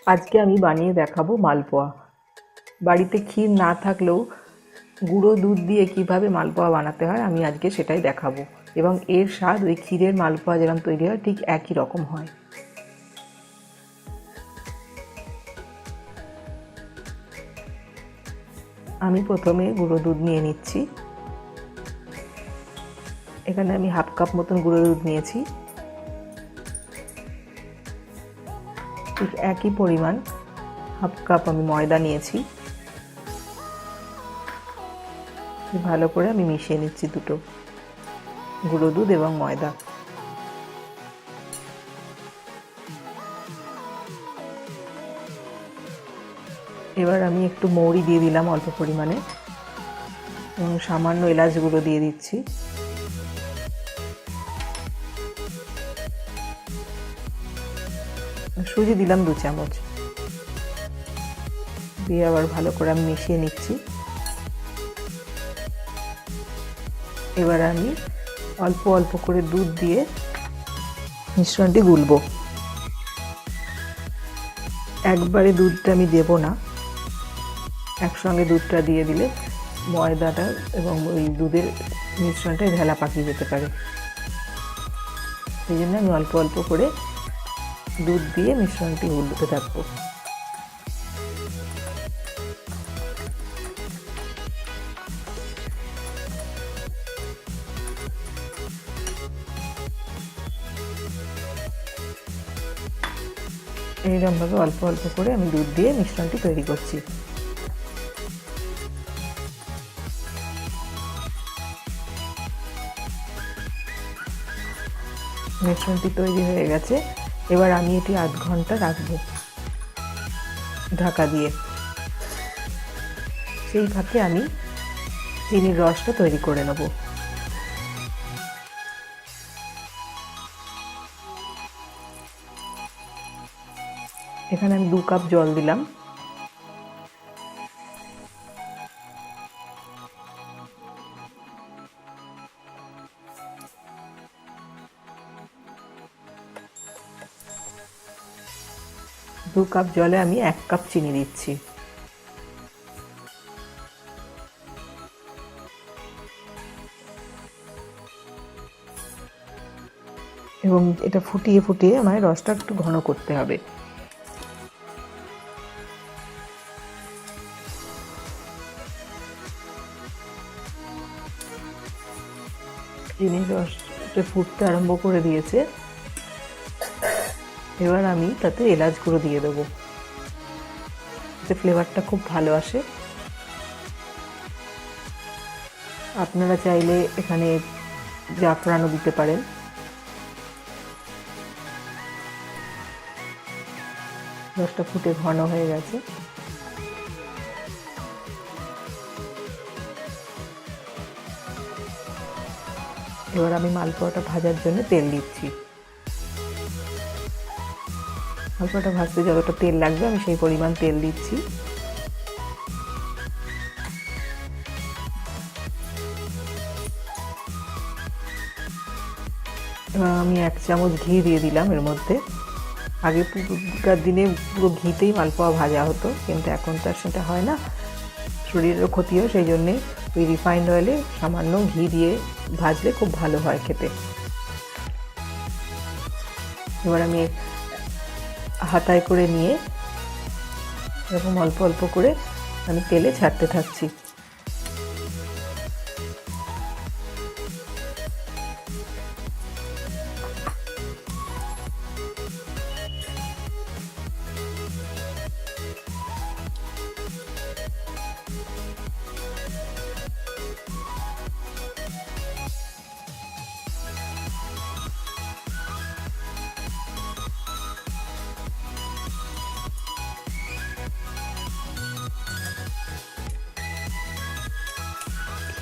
আজকে আমি বানিয়ে দেখাবো মালপোয়া। বাড়িতে ক্ষীর না থাকলেও গুঁড়ো দুধ দিয়ে কিভাবে মালপোয়া বানাতে হয় আমি আজকে সেটাই দেখাবো, এবং এর স্বাদ ওই ক্ষীরের মালপোয়া যেরকম তৈরি হয় ঠিক একই রকম হয়। আমি প্রথমে গুঁড়ো দুধ নিয়ে নিচ্ছি। এখানে আমি হাফ কাপ মতন গুঁড়ো দুধ নিয়েছি। ঠিক একই পরিমাণ হাফ কাপ আমি ময়দা নিয়েছি। ভালো করে আমি মিশিয়ে নিচ্ছি দুটো, গুঁড়ো দুধ এবং ময়দা। এবার আমি একটু মৌরি দিয়ে দিলাম অল্প পরিমাণে, এবং সামান্য এলাচ গুঁড়ো দিয়ে দিচ্ছি। সুজি দিলাম 2 চামচ, দিয়ে আবার ভালো করে আমি মিশিয়ে নিচ্ছি। এবার আমি অল্প অল্প করে দুধ দিয়ে মিশ্রণটি গুলবো। একবারে দুধটা আমি দেব না, একসঙ্গে দুধটা দিয়ে দিলে ময়দাটা এবং ওই দুধের মিশ্রণটা ঢেলা পাকিয়ে যেতে পারে। সেই জন্য আমি অল্প অল্প করে দুধ দিয়ে মিশ্রণটি গুলতে থাকবো। এইরকমভাবে অল্প অল্প করে আমি দুধ দিয়ে মিশ্রণটি তৈরি করছি। মিশ্রণটি তৈরি হয়ে গেছে। এবার আমি এটি আধ ঘন্টা রাখবো ঢাকা দিয়ে। সেই ফাঁকে আমি চিনির রসটা তৈরি করে নেব। এখানে আমি 2 কাপ জল দিলাম। দু কাপ জলে আমি 1 কাপ চিনি দিচ্ছি। এবং এটা ফুটিয়ে ফুটিয়ে আমার রসটা একটু ঘন করতে হবে। চিনির রসটা ফুটতে আরম্ভ করে দিয়েছে। এবার আমি তাতে এলাচ গুঁড়ো দিয়ে দেবো, এতে ফ্লেভারটা খুব ভালো আসে। আপনারা চাইলে এখানে জাফরানও দিতে পারেন। রসটা ফুটে ঘন হয়ে গেছে। এবার আমি মালপোয়াটা ভাজার জন্য তেল দিচ্ছি। মালপোয়াটা ভাজতে যতটা তেল লাগবে আমি সেই পরিমাণ তেল দিচ্ছি। এবার আমি 1 চামচ ঘি দিয়ে দিলাম এর মধ্যে। আগে পুরোকার দিনে পুরো ঘিতেই মালপোয়া ভাজা হতো, কিন্তু এখন তো আর সেটা হয় না, শরীরেরও ক্ষতি হয়। সেই জন্যে ওই রিফাইন্ড অয়েলে সামান্য ঘি দিয়ে ভাজলে খুব ভালো হয় খেতে। এবার আমি হাতায় করে নিয়ে এরকম অল্প অল্প করে আমি তেলে ছাড়তে থাকছি।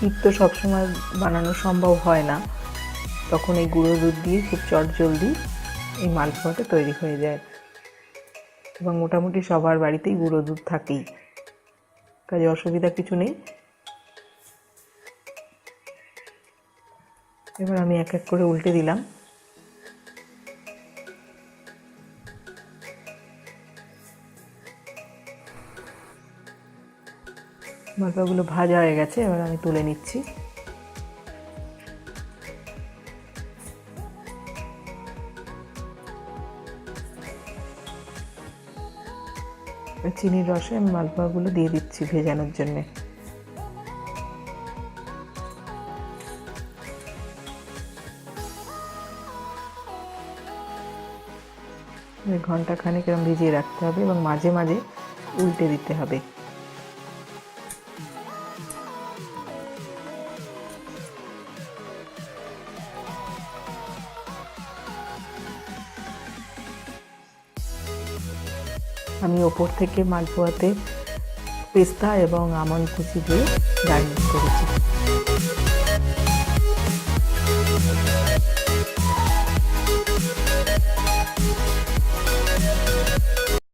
ক্ষীর তো সবসময় বানানো সম্ভব হয় না, তখন এই গুঁড়ো দুধ দিয়ে খুব চটজলদি এই মালপোয়াটা তৈরি হয়ে যায়। এবং মোটামুটি সবার বাড়িতেই গুঁড়ো দুধ থাকেই, কাজে অসুবিধা কিছু নেই। এবার আমি এক এক করে উল্টে দিলাম। মালপোয়াগুলো ভাজা হয়ে গেছে, এবার আমি তুলে নিচ্ছি। চিনির রসে আমি মালপোয়াগুলো দিয়ে দিচ্ছি ভেজানোর জন্যে। ঘন্টা খানেক এরকম ভিজিয়ে রাখতে হবে এবং মাঝে মাঝে উল্টে দিতে হবে। আমি ওপর থেকে মালপোয়াতে পেস্তা এবং আমন্ড কুচি দিয়ে গার্নিশ করেছি।